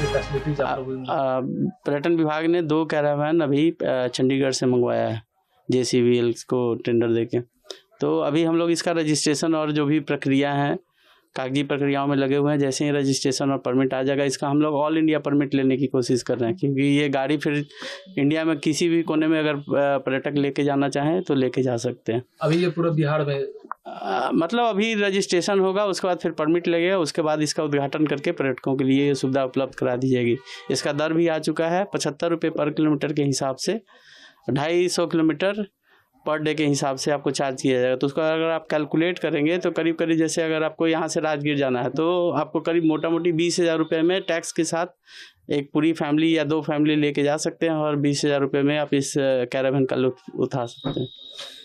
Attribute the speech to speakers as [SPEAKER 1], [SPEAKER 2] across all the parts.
[SPEAKER 1] Facilities आप लोगों ने?
[SPEAKER 2] पर्यटन विभाग ने 2 कैरावैन अभी चंडीगढ़ से मंगवाया है JCVL को टेंडर देके। तो अभी हम लोग इसका रजिस्ट्रेशन और जो भी प्रक्रिया है कागजी प्रक्रियाओं में लगे हुए हैं। जैसे ही रजिस्ट्रेशन और परमिट आ जाएगा, इसका हम लोग ऑल इंडिया परमिट लेने की कोशिश कर रहे हैं, क्योंकि ये गाड़ी फिर इंडिया में किसी भी कोने में अगर पर्यटक लेके जाना चाहें तो लेके जा सकते हैं।
[SPEAKER 1] अभी ये पूरा बिहार में
[SPEAKER 2] मतलब अभी रजिस्ट्रेशन होगा, उसके बाद फिर परमिट लगेगा, उसके बाद इसका उद्घाटन करके पर्यटकों के लिए ये सुविधा उपलब्ध करा दी जाएगी। इसका दर भी आ चुका है 75 रुपये पर किलोमीटर के हिसाब से, 250 किलोमीटर पर डे के हिसाब से आपको चार्ज किया जाएगा। तो उसको अगर आप कैलकुलेट करेंगे तो करीब करीब जैसे अगर आपको यहाँ से राजगीर जाना है तो आपको करीब मोटा मोटी 20,000 रुपये में टैक्स के साथ एक पूरी फैमिली या 2 फैमिली लेके जा सकते हैं, और 20,000 रुपये में आप इस कैरावैन का लुत्फ उठा सकते हैं।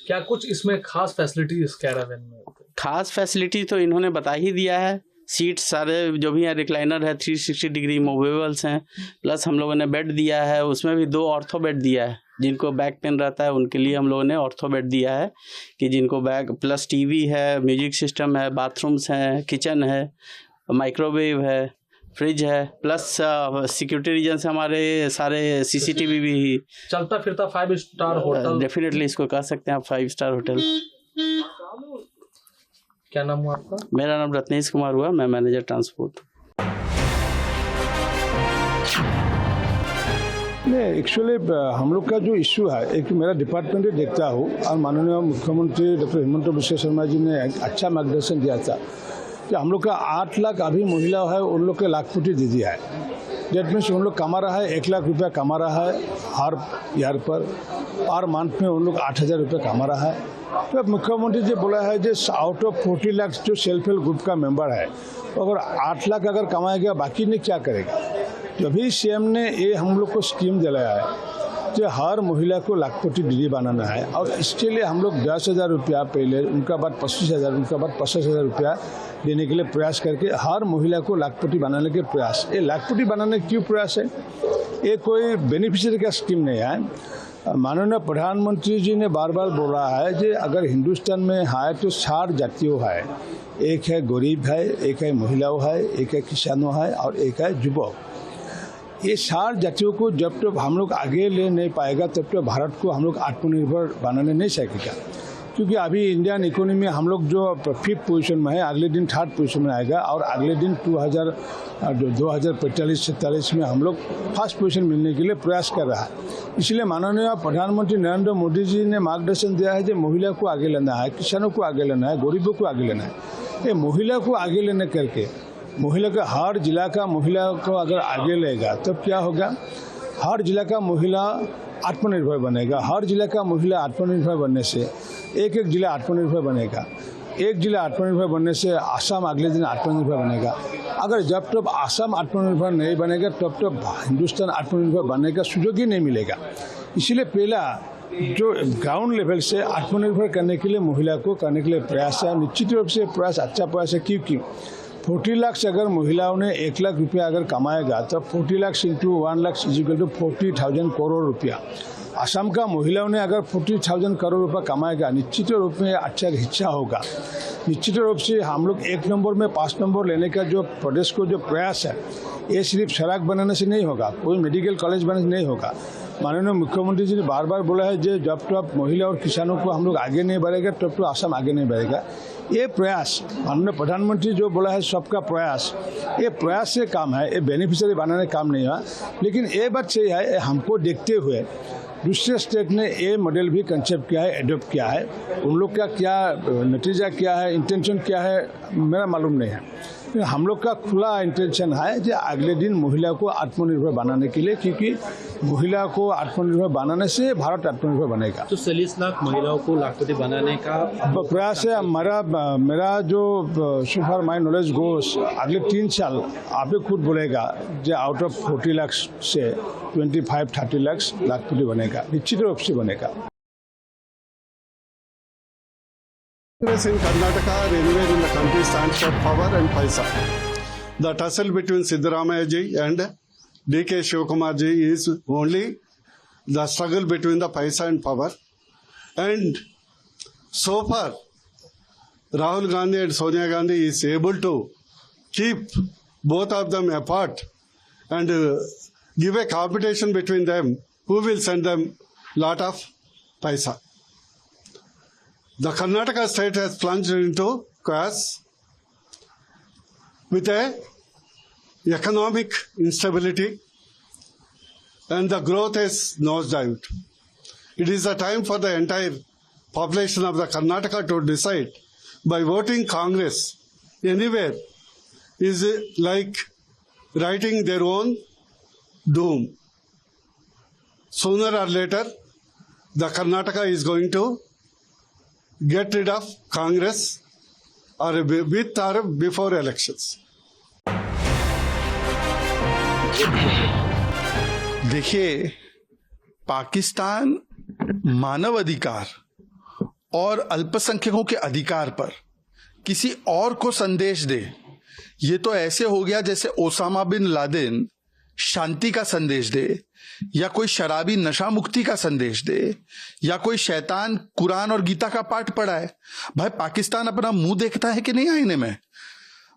[SPEAKER 1] क्या कुछ इसमें खास फैसिलिटी इस कैरावैन में?
[SPEAKER 2] खास फैसिलिटी तो इन्होंने बता ही दिया है। सीट सारे जो भी हैं, रिक्लाइनर है, 360 डिग्री मूवेबल्स हैं, प्लस हम लोगों ने बेड दिया है, उसमें भी 2 ऑर्थो बेड दिया है। जिनको बैक पेन रहता है उनके लिए हम लोगों ने ऑर्थो बेड दिया है, कि जिनको बैक, प्लस टीवी है, म्यूजिक सिस्टम है, बाथरूम्स हैं, किचन है, माइक्रोवेव है, फ्रिज है, प्लस सिक्योरिटी रीजन से हमारे सारे CCTV भी।
[SPEAKER 1] चलता फिरता 5 स्टार होटल
[SPEAKER 2] डेफिनेटली इसको कह सकते हैं आप 5 स्टार होटल।
[SPEAKER 1] क्या नाम हुआ आपका?
[SPEAKER 2] मेरा नाम रत्नेश कुमार हुआ, मैं मैनेजर ट्रांसपोर्ट।
[SPEAKER 3] नहीं, एक्चुअली हम लोग का जो इश्यू है, एक मेरा डिपार्टमेंट देखता हूँ, और माननीय मुख्यमंत्री डॉक्टर हेमंत बिश्व शर्मा जी ने अच्छा मार्गदर्शन दिया था कि हम लोग का 8 लाख अभी महिला है उन लोग के लाखपति दे दिया है। डेट मीन्स उन लोग कमा रहा है 1 लाख रुपया कमा रहा है हर ईयर पर मंथ में उन लोग 8,000 रुपये कमा रहा है। तो अब मुख्यमंत्री जी बोला है जो आउट ऑफ 40 लाख जो सेल्फ हेल्प ग्रुप का मेंबर है, तो अगर 8 लाख अगर कमाएगा बाकी ने क्या करेगा। तभी CM ने ये हम लोग को स्कीम दिलाया है जो हर महिला को लाखपति दीदी बनाना है, और इसके लिए हम लोग 10,000 रुपया पहले, उनका बाद 25,000, उनका बाद 50,000 रुपया देने के लिए प्रयास करके हर महिला को लाखपति बनाने के प्रयास। ये लाखपति बनाने क्यों प्रयास है? ये कोई बेनिफिशियरी का स्कीम नहीं है। माननीय प्रधानमंत्री जी ने बार बार बोला है कि अगर हिंदुस्तान में है तो 4 जातियों है, एक है गरीब है, एक है महिलाओं है, एक है किसानों है, और एक है युवक। ये 4 जातियों को जब तक हम लोग आगे ले नहीं पाएगा तब तक भारत को हम लोग आत्मनिर्भर बनाने नहीं सकेगा। क्योंकि अभी इंडियन इकोनॉमी में हम लोग जो 5th पोजीशन में है, अगले दिन 3rd पोजीशन में आएगा, और अगले दिन 2045-47 में हम लोग 1st पोजीशन मिलने के लिए प्रयास कर रहा है। इसलिए माननीय प्रधानमंत्री नरेंद्र मोदी जी ने मार्गदर्शन दिया है कि महिला को आगे लेना है, किसानों को आगे लेना है, गरीबों को आगे लेना है। ये महिला को आगे लेने करके महिला का हर जिला का महिला को अगर आगे लेगा तब क्या होगा, हर जिला का महिला आत्मनिर्भर बनेगा। हर जिला का महिला आत्मनिर्भर बनने से एक जिला आत्मनिर्भर बनेगा। एक जिला आत्मनिर्भर बनने से आसाम अगले दिन आत्मनिर्भर बनेगा। अगर जब तक आसाम आत्मनिर्भर नहीं बनेगा तब तक हिंदुस्तान आत्मनिर्भर बनने का सुयोग ही नहीं मिलेगा। इसलिए पहला जो ग्राउंड लेवल से आत्मनिर्भर करने के लिए महिला को करने के लिए प्रयास है। निश्चित रूप से प्रयास अच्छा प्रयास है, क्योंकि 40 लाख से अगर महिलाओं ने 1 लाख रुपया अगर कमाएगा तो 40 lakh into 1 lakh equal to 40,000 crore रुपया। असम का महिलाओं ने अगर 40,000 करोड़ रुपया कमाएगा, निश्चित रूप में अच्छा हिस्सा होगा। निश्चित रूप से हम लोग 1 नंबर में 5 नंबर लेने का जो प्रदेश को जो प्रयास है, ये सिर्फ सड़क बनाने से नहीं होगा, कोई मेडिकल कॉलेज बनाने से नहीं होगा। माननीय मुख्यमंत्री जी ने बार बार बोला है कि जब तक महिला और किसानों को हम लोग आगे नहीं बढ़ेगा तब तो असम आगे नहीं बढ़ेगा। ये प्रयास माननीय प्रधानमंत्री जो बोला है सबका प्रयास, ये प्रयास से काम है, ये बेनिफिशियरी बनाने काम नहीं है। लेकिन ये बात सही है, हमको देखते हुए दूसरे स्टेट ने ये मॉडल भी कंसेप्ट किया है, एडॉप्ट किया है। उन लोग का क्या नतीजा क्या है, इंटेंशन क्या है, मेरा मालूम नहीं है। हम लोग का खुला इंटेंशन है कि अगले दिन महिला को आत्मनिर्भर बनाने के लिए, क्योंकि महिला को आत्मनिर्भर बनाने से भारत आत्मनिर्भर बनेगा।
[SPEAKER 1] तो 40 लाख महिलाओं को लाखपति बनाने का
[SPEAKER 3] प्रयास है। मेरा जो सुपर माई नॉलेज गोस अगले 3 साल आप ही खुद बोलेगा जो आउट ऑफ 40 लाख से 25-30 लाख लाखपति बनेगा, निश्चित रूप से बनेगा।
[SPEAKER 4] Congress in Karnataka are anywhere in the country stands for power and paisa. The tussle between Siddaramaiah ji and DK Shivakumar ji is only the struggle between the paisa and power. And so far, Rahul Gandhi and Sonia Gandhi is able to keep both of them apart and give a competition between them who will send them lot of paisa. The Karnataka state has plunged into chaos with a economic instability and the growth is nosedived. It is a time for the entire population of the Karnataka to decide by voting Congress anywhere is like writing their own doom. Sooner or later, the Karnataka is going to get rid of Congress or with or before elections.
[SPEAKER 5] देखिए, पाकिस्तान मानव अधिकार और अल्पसंख्यकों के अधिकार पर किसी और को संदेश दे, ये तो ऐसे हो गया जैसे ओसामा बिन लादेन शांति का संदेश दे, या कोई शराबी नशा मुक्ति का संदेश दे, या कोई शैतान कुरान और गीता का पाठ पढ़ा है। भाई, पाकिस्तान अपना मुंह देखता है कि नहीं आईने में?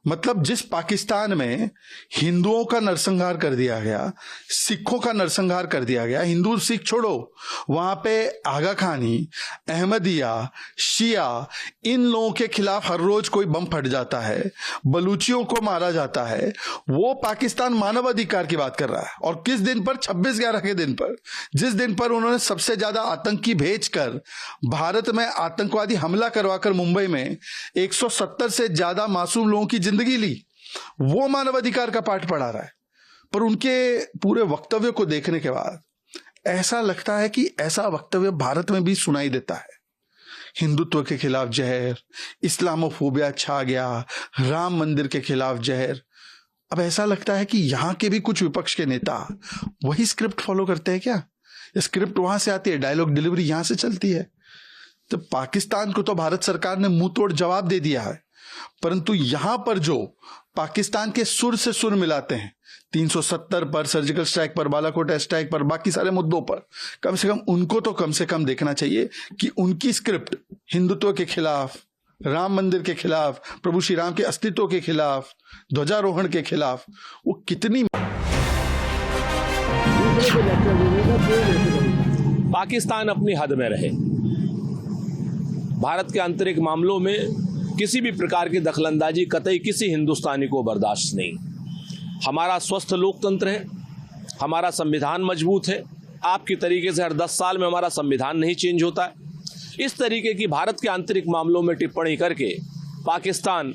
[SPEAKER 5] मतलब जिस पाकिस्तान में हिंदुओं का नरसंहार कर दिया गया, सिखों का नरसंहार कर दिया गया, हिंदू सिख छोड़ो, वहां पे आगा खानी, अहमदिया, शिया, इन लोगों के खिलाफ हर रोज कोई बम फट जाता है, बलूचियों को मारा जाता है, वो पाकिस्तान मानव अधिकार की बात कर रहा है। और किस दिन पर? 26/11 के दिन पर, जिस दिन पर उन्होंने सबसे ज्यादा आतंकी भेजकर भारत में आतंकवादी हमला करवाकर मुंबई में 170 से ज्यादा मासूम लोगों की जिंदगी ली, वो मानवाधिकार का पाठ पढ़ा रहा है। पर उनके पूरे वक्तव्य को देखने के बाद ऐसा लगता है कि ऐसा वक्तव्य भारत में भी सुनाई देता है। हिंदुत्व के खिलाफ जहर, इस्लामोफोबिया छा गया, राम मंदिर के खिलाफ जहर। अब ऐसा लगता है कि यहां के भी कुछ विपक्ष के नेता वही स्क्रिप्ट फॉलो करते हैं क्या? स्क्रिप्ट वहां से आती है, डायलॉग डिलीवरी यहां से चलती है। तो पाकिस्तान को तो भारत सरकार ने मुंह तोड़ जवाब दे दिया है, परंतु यहां पर जो पाकिस्तान के सुर से सुर मिलाते हैं, 370 पर, सर्जिकल स्ट्राइक पर, बालाकोट स्ट्राइक पर, बाकी सारे मुद्दों पर, कम से कम उनको तो कम से कम देखना चाहिए कि उनकी स्क्रिप्ट हिंदुत्व के खिलाफ, राम मंदिर के खिलाफ, प्रभु श्री राम के अस्तित्व के खिलाफ, ध्वजारोहण के खिलाफ, वो कितनी।
[SPEAKER 6] पाकिस्तान अपनी हद में रहे। भारत के आंतरिक मामलों में किसी भी प्रकार की दखलंदाजी कतई किसी हिंदुस्तानी को बर्दाश्त नहीं। हमारा स्वस्थ लोकतंत्र है, हमारा संविधान मजबूत है। आपकी तरीके से हर 10 साल में हमारा संविधान नहीं चेंज होता है। इस तरीके की भारत के आंतरिक मामलों में टिप्पणी करके पाकिस्तान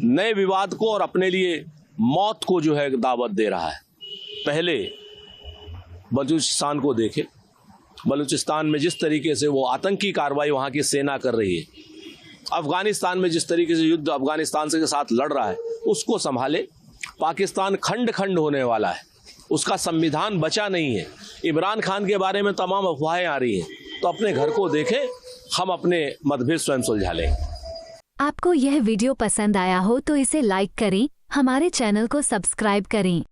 [SPEAKER 6] नए विवाद को और अपने लिए मौत को जो है दावत दे रहा है। पहले बलूचिस्तान को देखें, बलूचिस्तान में जिस तरीके से वो आतंकी कार्रवाई वहाँ की सेना कर रही है, अफगानिस्तान में जिस तरीके से युद्ध अफगानिस्तान के साथ लड़ रहा है, उसको संभाले। पाकिस्तान खंड खंड होने वाला है, उसका संविधान बचा नहीं है। इमरान खान के बारे में तमाम अफवाहें आ रही हैं, तो अपने घर को देखें, हम अपने मतभेद स्वयं सुलझा लें।
[SPEAKER 7] आपको यह वीडियो पसंद आया हो तो इसे लाइक करें, हमारे चैनल को सब्सक्राइब करें।